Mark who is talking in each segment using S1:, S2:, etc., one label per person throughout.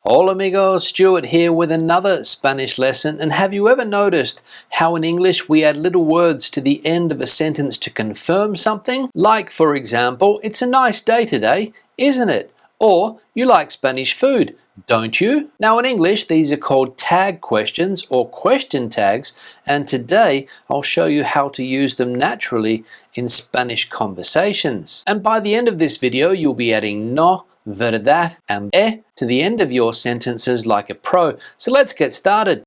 S1: Hola amigos, Stuart here with another Spanish lesson. And have you ever noticed how in English we add little words to the end of a sentence to confirm something? Like, for example, it's a nice day today, isn't it? Or, you like Spanish food, don't you? Now in English these are called tag questions or question tags, and today I'll show you how to use them naturally in Spanish conversations. And by the end of this video you'll be adding no, verdad and to the end of your sentences like a pro. So let's get started.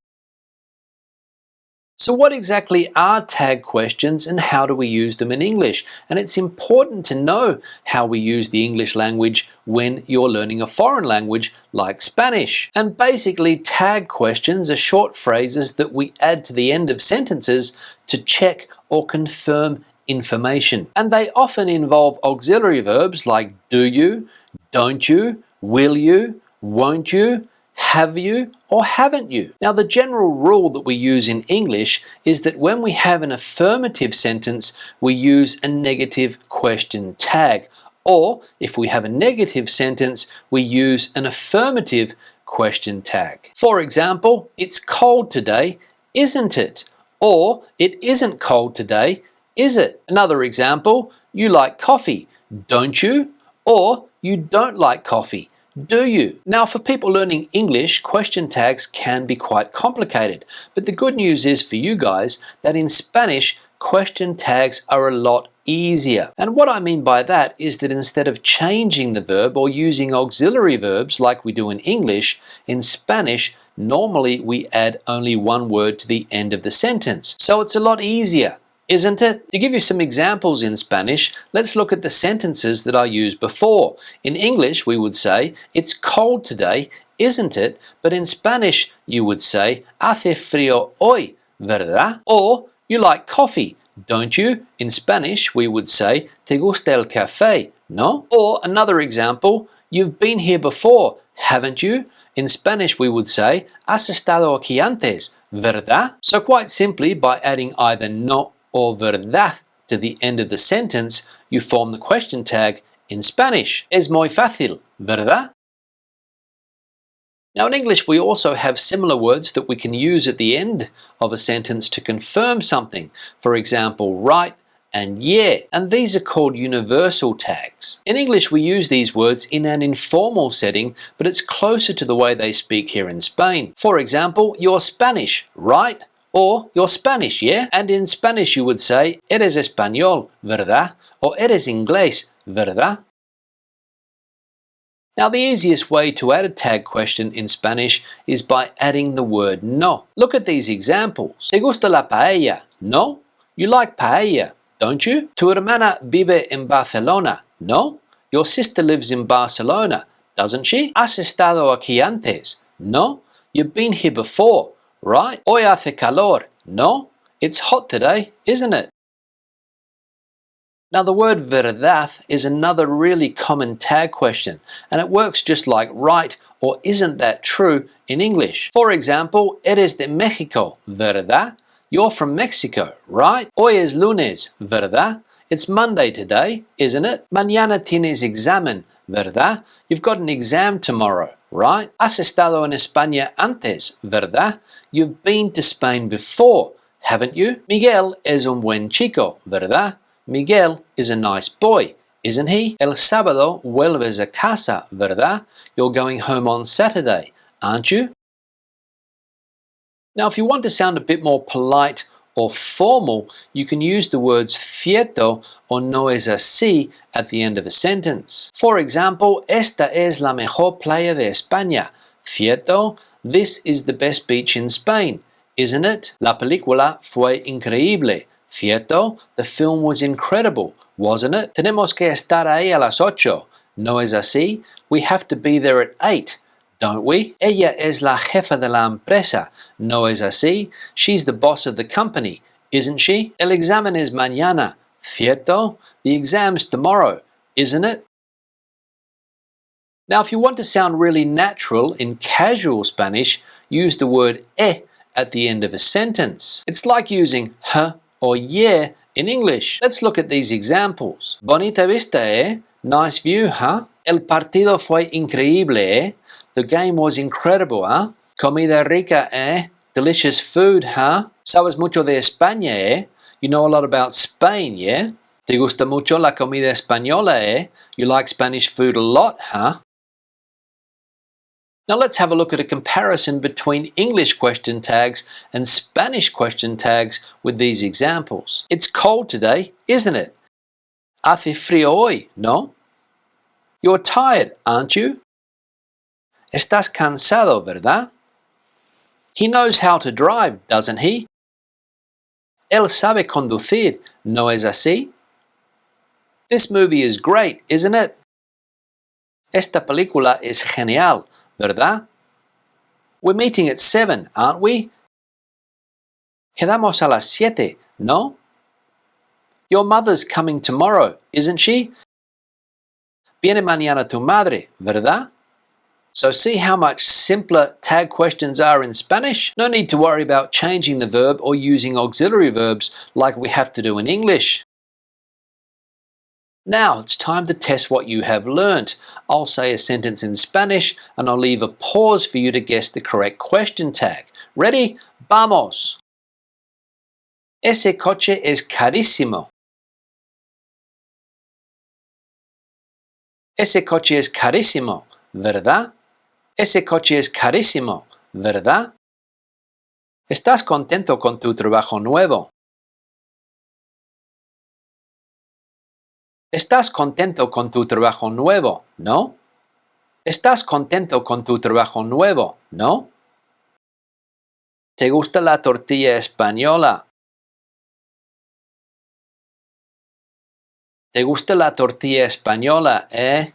S1: So what exactly are tag questions and how do we use them in English? And it's important to know how we use the English language when you're learning a foreign language like Spanish. And basically tag questions are short phrases that we add to the end of sentences to check or confirm information. And they often involve auxiliary verbs like do you, don't you, will you, won't you, have you, or haven't you? Now the general rule that we use in English is that when we have an affirmative sentence we use a negative question tag, or if we have a negative sentence we use an affirmative question tag. For example, it's cold today, isn't it? Or it isn't cold today, is it? Another example, you like coffee, don't you? Or you don't like coffee, do you? Now for people learning English, question tags can be quite complicated, but the good news is for you guys that in Spanish question tags are a lot easier. And what I mean by that is that instead of changing the verb or using auxiliary verbs like we do in English, in Spanish normally we add only one word to the end of the sentence. So it's a lot easier, isn't it? To give you some examples in Spanish, let's look at the sentences that I used before. In English we would say, it's cold today, isn't it? But in Spanish you would say, hace frío hoy, ¿verdad? Or, you like coffee, don't you? In Spanish we would say, ¿te gusta el café, no? Or another example, you've been here before, haven't you? In Spanish we would say, has estado aquí antes, ¿verdad? So quite simply by adding either no or verdad to the end of the sentence, you form the question tag in Spanish. Es muy fácil, ¿verdad? Now in English we also have similar words that we can use at the end of a sentence to confirm something. For example, right and yeah, and these are called universal tags. In English we use these words in an informal setting, but it's closer to the way they speak here in Spain. For example, you're Spanish, right? Or you're Spanish, yeah? And in Spanish you would say, eres español, ¿verdad? Or eres inglés, ¿verdad? Now the easiest way to add a tag question in Spanish is by adding the word no. Look at these examples. ¿Te gusta la paella? No? You like paella, don't you? Tu hermana vive en Barcelona? No? Your sister lives in Barcelona, doesn't she? ¿Has estado aquí antes? No? You've been here before, right? Hoy hace calor, no? It's hot today, isn't it? Now the word verdad is another really common tag question, and it works just like right or isn't that true in English. For example, eres de México, ¿verdad? You're from Mexico, right? Hoy es lunes, ¿verdad? It's Monday today, isn't it? Mañana tienes examen, ¿verdad? You've got an exam tomorrow, right? Has estado en España antes, ¿verdad? You've been to Spain before, haven't you? Miguel es un buen chico, ¿verdad? Miguel is a nice boy, isn't he? El sábado vuelves a casa, ¿verdad? You're going home on Saturday, aren't you? Now if you want to sound a bit more polite or formal, you can use the words cierto or no es así at the end of a sentence. For example, esta es la mejor playa de España. Cierto? This is the best beach in Spain, isn't it? La película fue increíble. ¿Cierto? The film was incredible, wasn't it? Tenemos que estar ahí a las 8. ¿No es así? We have to be there at 8, don't we? Ella es la jefa de la empresa. ¿No es así? She's the boss of the company, isn't she? El examen es mañana. ¿Cierto? The exam's tomorrow, isn't it? Now if you want to sound really natural in casual Spanish, use the word at the end of a sentence. It's like using huh or yeah in English. Let's look at these examples. Bonita vista, eh? Nice view, huh? El partido fue increíble, eh? The game was incredible, huh? Comida rica, eh? Delicious food, huh? Sabes mucho de España, eh? You know a lot about Spain, yeah? Te gusta mucho la comida española, eh? You like Spanish food a lot, huh? Now let's have a look at a comparison between English question tags and Spanish question tags with these examples. It's cold today, isn't it? Hace frío hoy, no? You're tired, aren't you? Estás cansado, ¿verdad? He knows how to drive, doesn't he? Él sabe conducir, ¿no es así? This movie is great, isn't it? Esta película es genial, ¿verdad? We're meeting at 7, aren't we? Quedamos a las 7, ¿no? Your mother's coming tomorrow, isn't she? Viene mañana tu madre, ¿verdad? So see how much simpler tag questions are in Spanish? No need to worry about changing the verb or using auxiliary verbs like we have to do in English. Now it's time to test what you have learnt. I'll say a sentence in Spanish and I'll leave a pause for you to guess the correct question tag. Ready? Vamos! Ese coche es carísimo. Ese coche es carísimo, ¿verdad? Ese coche es carísimo, ¿verdad? ¿Estás contento con tu trabajo nuevo? ¿Estás contento con tu trabajo nuevo, no? ¿Estás contento con tu trabajo nuevo, no? ¿Te gusta la tortilla española? ¿Te gusta la tortilla española, eh?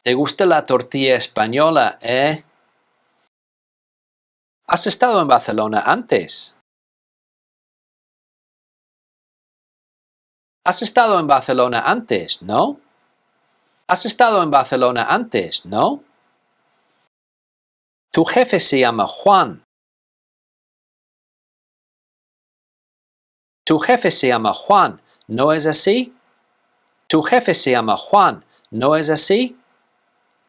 S1: ¿Te gusta la tortilla española, eh? ¿Has estado en Barcelona antes? ¿Has estado en Barcelona antes, no? ¿Has estado en Barcelona antes, no? Tu jefe se llama Juan. Tu jefe se llama Juan, ¿no es así? Tu jefe se llama Juan, ¿no es así?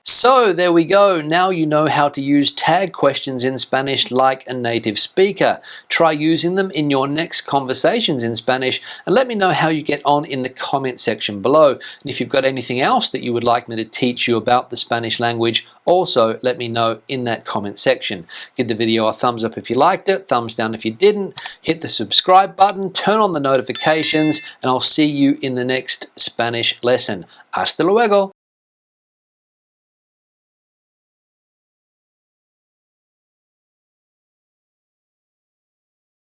S1: So there we go. Now you know how to use tag questions in Spanish like a native speaker. Try using them in your next conversations in Spanish and let me know how you get on in the comment section below. And if you've got anything else that you would like me to teach you about the Spanish language, also let me know in that comment section. Give the video a thumbs up if you liked it, thumbs down if you didn't, hit the subscribe button, turn on the notifications, and I'll see you in the next Spanish lesson. Hasta luego!